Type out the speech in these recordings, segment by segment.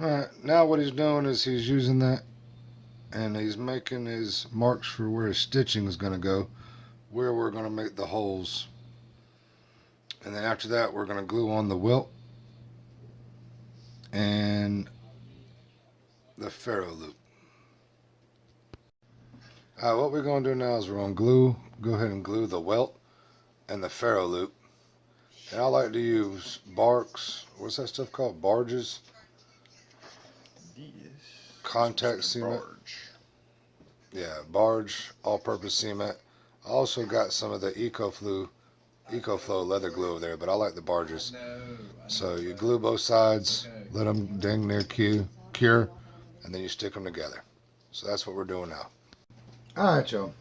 Alright, now what he's doing is he's using that and he's making his marks for where his stitching is going to go, where we're going to make the holes. And then after that, we're going to glue on the welt and the ferro loop. What we're going to do now is we're going to go ahead and glue the welt and the ferro loop. And I like to use barks. What's that stuff called? Barges? Contact cement. Barge. Yeah, barge, all-purpose cement. I also got some of the EcoFlow leather glue over there, but I like the barges. So you glue both sides, let them dang near cure, and then you stick them together. So that's what we're doing now. All right, y'all.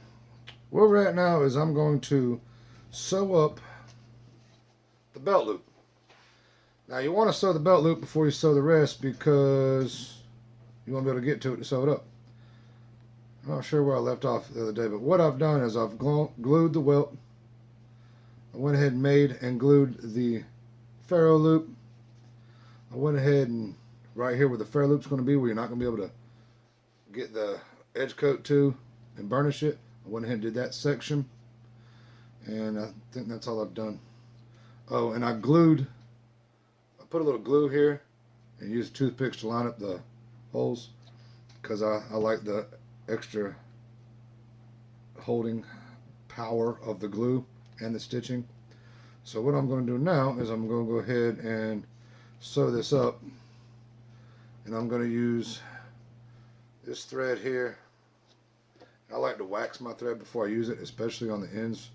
Where we're at now is I'm going to sew up the belt loop. Now you want to sew the belt loop before you sew the rest because you want to be able to get to it to sew it up. I'm not sure where I left off the other day, but what I've done is I've glued the welt. I went ahead and made and glued the ferro loop. I went ahead and right here where the ferro loop's going to be, where you're not going to be able to get the edge coat to and burnish it, I went ahead and did that section. And I think that's all I've done. Oh, and I put a little glue here and used toothpicks to line up the holes because I like the extra holding power of the glue and the stitching. So what I'm going to do now is I'm going to go ahead and sew this up, and I'm going to use this thread here. I like to wax my thread before I use it, especially on the ends.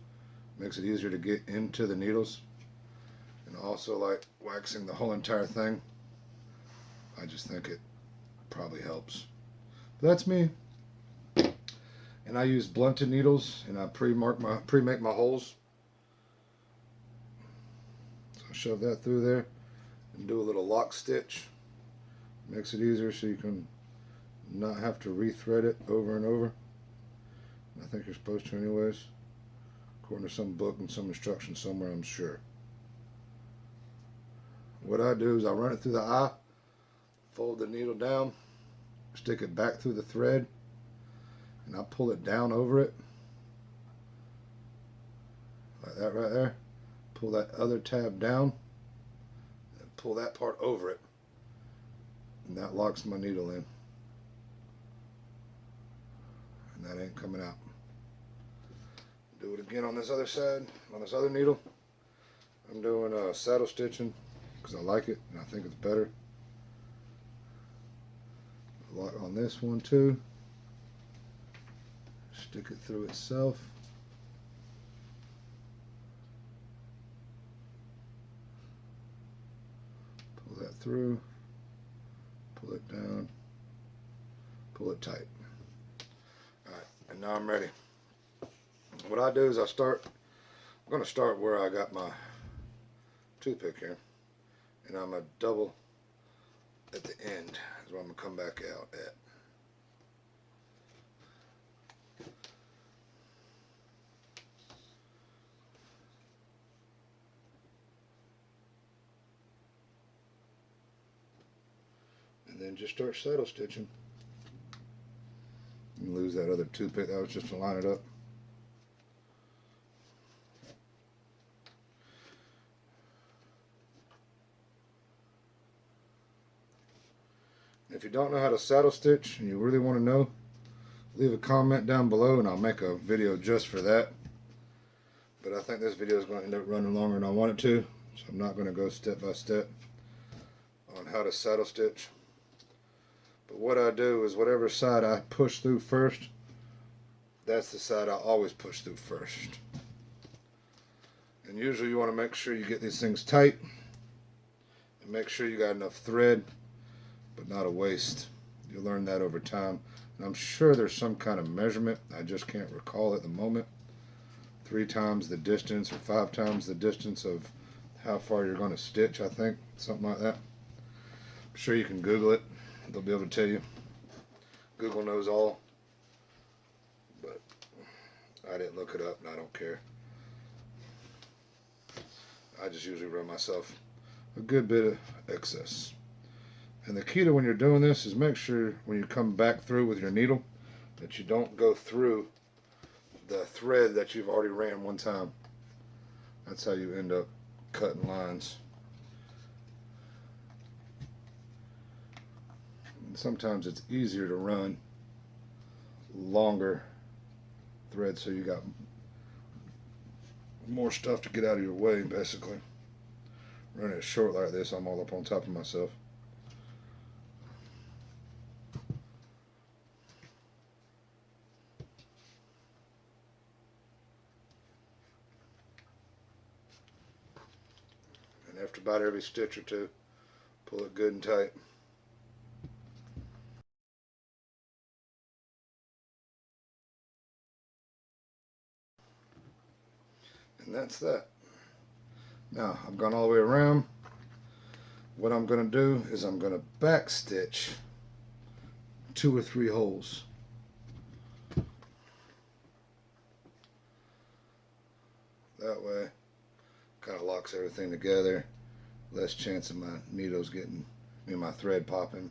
Makes it easier to get into the needles. And I also like waxing the whole entire thing. I just think it probably helps. But that's me. And I use blunted needles, and I pre-make my holes. So I shove that through there and do a little lock stitch. Makes it easier so you can not have to rethread it over and over. I think you're supposed to anyways, according to some book and some instructions somewhere, I'm sure. What I do is I run it through the eye, fold the needle down, stick it back through the thread, and I pull it down over it, like that right there. Pull that other tab down, and pull that part over it, and that locks my needle in. And that ain't coming out. Do it again on this other side, on this other needle. I'm doing saddle stitching because I like it and I think it's better. Lock on this one too. Stick it through itself. Pull that through. Pull it down. Pull it tight. Alright, and now I'm ready. What I do is I'm going to start where I got my toothpick here, and I'm going to double at the end is where I'm going to come back out at. And then just start saddle stitching. You lose that other toothpick, that was just to line it up. If you don't know how to saddle stitch and you really want to know, leave a comment down below and I'll make a video just for that. But I think this video is going to end up running longer than I want it to, so I'm not going to go step by step on how to saddle stitch. But what I do is whatever side I push through first, that's the side I always push through first. And usually you want to make sure you get these things tight and make sure you got enough thread, but not a waste. You'll learn that over time. And I'm sure there's some kind of measurement. I just can't recall at the moment. 3 times the distance or 5 times the distance of how far you're going to stitch, I think. Something like that. I'm sure you can Google it. They'll be able to tell you. Google knows all. But I didn't look it up and I don't care. I just usually run myself a good bit of excess. And the key to when you're doing this is make sure when you come back through with your needle that you don't go through the thread that you've already ran one time. That's how you end up cutting lines. And sometimes it's easier to run longer thread so you got more stuff to get out of your way, basically. Running it short like this, I'm all up on top of myself. And after about every stitch or two, pull it good and tight. And that's that. Now, I've gone all the way around. What I'm going to do is I'm going to back stitch 2 or 3 holes. That way, kind of locks everything together. Less chance of my needles getting, my thread popping.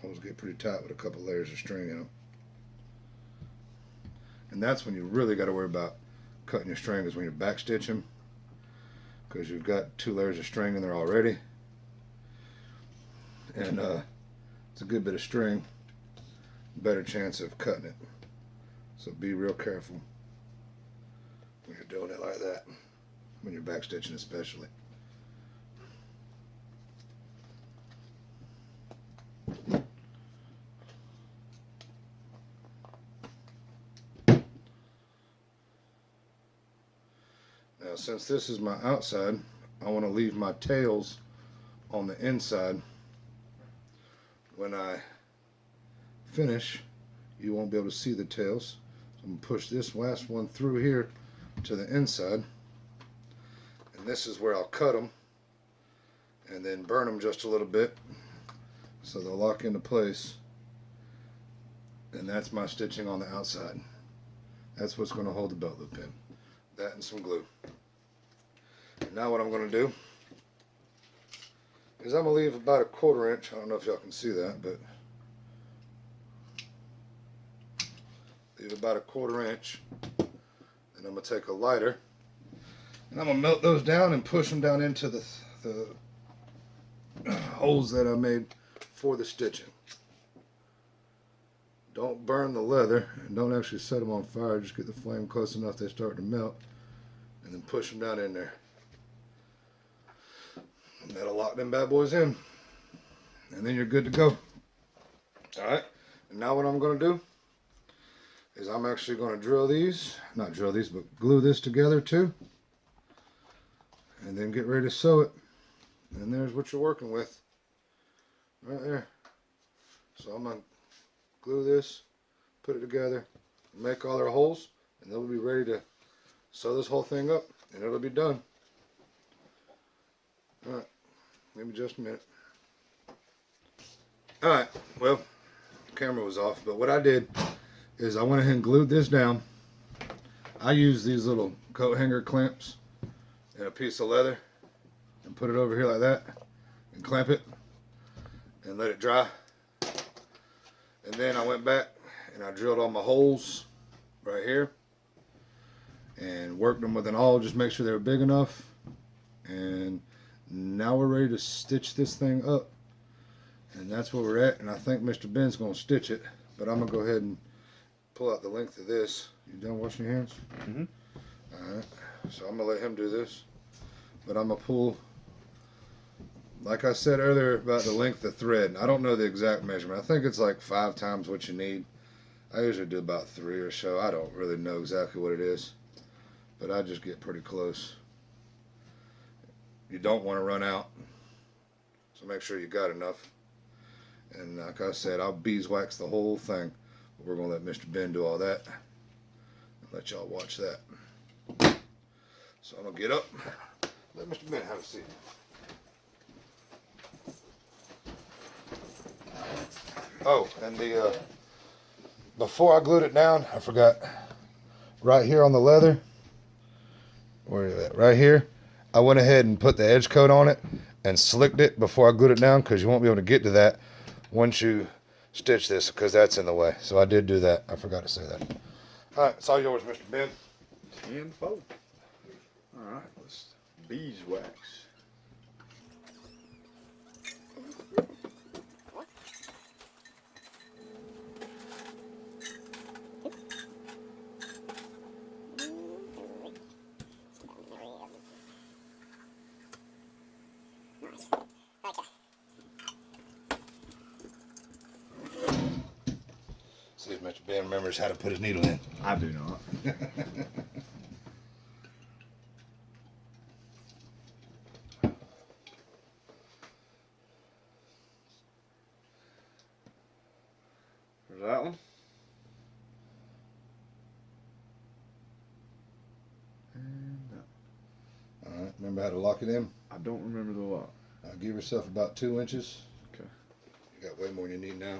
Holes get pretty tight with a couple layers of string in them. And that's when you really got to worry about cutting your string, is when you're back stitching, because you've got 2 layers of string in there already, and it's a good bit of string, better chance of cutting it. So be real careful when you're doing it like that, when you're back stitching especially. Now, since this is my outside, I want to leave my tails on the inside. When I finish, you won't be able to see the tails. So I'm going to push this last one through here to the inside. And this is where I'll cut them and then burn them just a little bit so they'll lock into place. And that's my stitching on the outside. That's what's going to hold the belt loop in. That and some glue. And now what I'm going to do is I'm going to leave about a 1/4 inch. I don't know if y'all can see that, but leave about a 1/4 inch. And I'm going to take a lighter and I'm going to melt those down and push them down into the holes that I made for the stitching. Don't burn the leather, and don't actually set them on fire. Just get the flame close enough they start to melt, and then push them down in there. And that'll lock them bad boys in, and then you're good to go. Alright, and now what I'm going to do is I'm actually going to drill these, not drill these, but glue this together too, and then get ready to sew it. And there's what you're working with right there. So I'm going to glue this, put it together, make all our holes, and then we'll be ready to sew this whole thing up, and it'll be done. Alright, give me just a minute. Alright, well, the camera was off, but what I did is I went ahead and glued this down. I used these little coat hanger clamps and a piece of leather and put it over here like that and clamp it and let it dry. And then I went back and I drilled all my holes right here and worked them with an awl, just make sure they were big enough. And now we're ready to stitch this thing up. And that's where we're at. And I think Mr. Ben's going to stitch it, but I'm going to go ahead and pull out the length of this. You done washing your hands? Mm-hmm. Alright, so I'm going to let him do this. But I'm going to pull, like I said earlier about the length of thread. I don't know the exact measurement. I think it's like 5 times what you need. I usually do about 3 or so. I don't really know exactly what it is, but I just get pretty close. You don't want to run out, so make sure you got enough. And like I said, I'll beeswax the whole thing. But we're going to let Mr. Ben do all that and let y'all watch that. So I'm going to get up, let Mr. Ben have a seat. Oh, and the before I glued it down, I forgot, right here on the leather, where is it? Right here. I went ahead and put the edge coat on it and slicked it before I glued it down, because you won't be able to get to that once you stitch this, because that's in the way. So I did do that. I forgot to say that. All right, it's all yours, Mr. Ben. 10-4. All right, let's beeswax. See if Mr. Ben remembers how to put his needle in. I do not. There's that one. And that one. All right, remember how to lock it in? I don't remember the lock. Now give yourself about 2 inches. Okay. You got way more than you need now.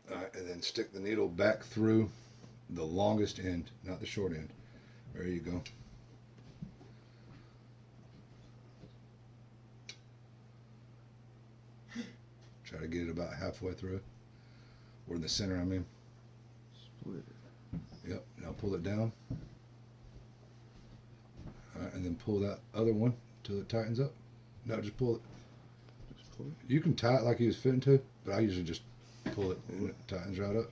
All right, and then stick the needle back through the longest end, not the short end. There you go. Try to get it about halfway through. Or in the center, I mean. Split it. Yep, now pull it down. All right, and then pull that other one until it tightens up. No, just pull it. Just pull it. You can tie it like he was fitting to, but I usually just pull it and it tightens right up.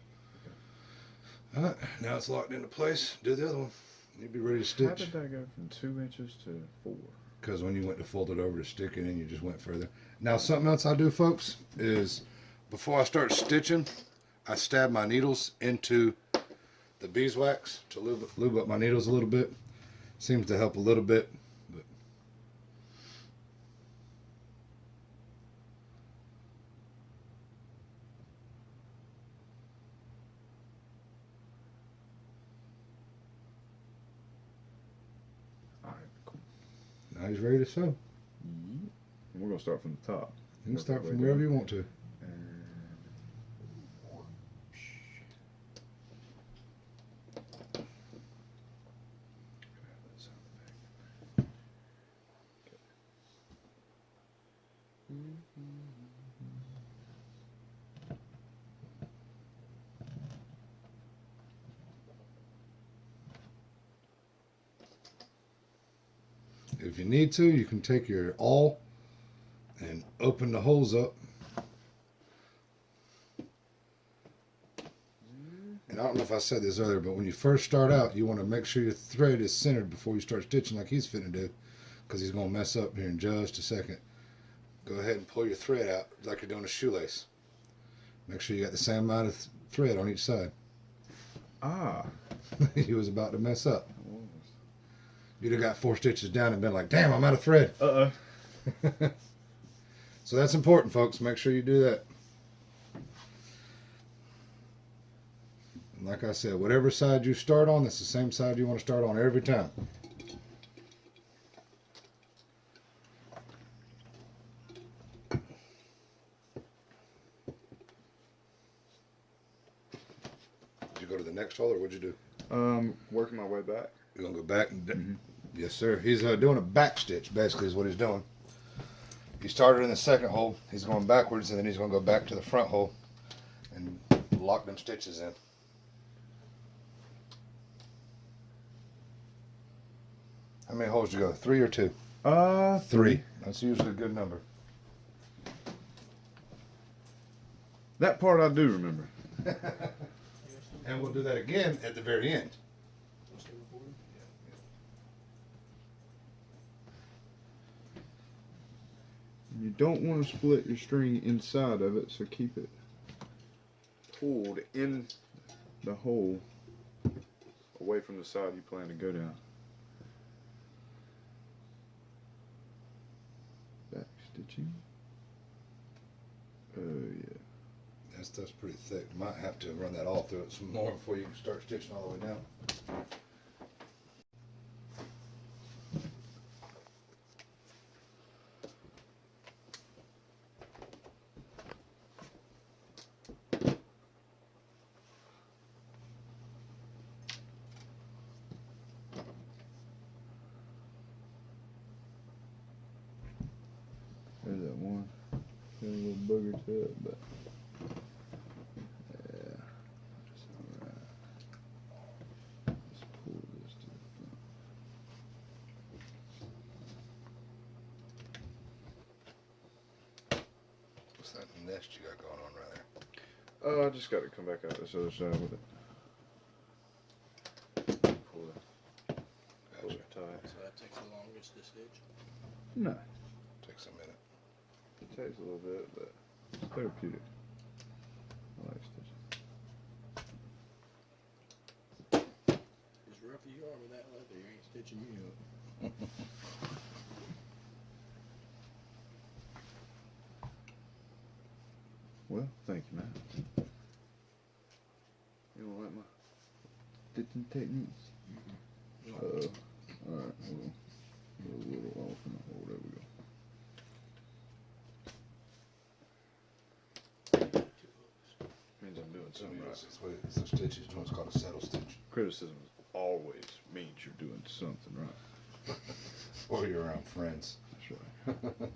All right, now it's locked into place. Do the other one. You'll be ready to stitch. How did that go from 2 inches to 4? Because when you went to fold it over to stick it in, you just went further. Now, something else I do, folks, is before I start stitching, I stab my needles into the beeswax to lube up my needles a little bit. Seems to help a little bit. But All right, cool. now he's ready to sew. And we're going to start from the top. You can start from wherever you want to. If you need to, you can take your awl and open the holes up. And I don't know if I said this earlier, but when you first start out, you want to make sure your thread is centered before you start stitching like he's fitting to do, because he's going to mess up here in just a second. Go ahead and pull your thread out like you're doing a shoelace. Make sure you got the same amount of thread on each side. Ah. He was about to mess up. You'd have got 4 stitches down and been like, damn, I'm out of thread. Uh-oh. So that's important, folks. Make sure you do that. And like I said, whatever side you start on, that's the same side you want to start on every time. Did you go to the next hole, or what'd you do? Working my way back. You're going to go back? And Yes, sir. He's doing a back stitch, basically, is what he's doing. He started in the second hole. He's going backwards, and then he's going to go back to the front hole and lock them stitches in. How many holes did you go? 3 or 2? 3. That's usually a good number. That part I do remember. And we'll do that again at the very end. You don't want to split your string inside of it, so keep it pulled in the hole away from the side you plan to go down. Back stitching. Oh yeah. That stuff's pretty thick. You might have to run that all through it some more before you can start stitching all the way down. booger to it, but yeah, that's alright. Let's pull this to the front. What's that nest you got going on right there? I just got to come back out this other side with it. Pull it tight. So that takes the longest to stitch. No, Takes a minute. it takes a little bit, but it's therapeutic. I like stitching. As rough as you are with that leather, you ain't stitching you up. Well, thank you, man. You don't like my stitching techniques? Alright, hold on. Go a little off in the hole. There we go. Means I'm doing something right. It's a stitch. It's what's called a settle stitch. Criticism always means you're doing something right. Or you're around friends. That's right.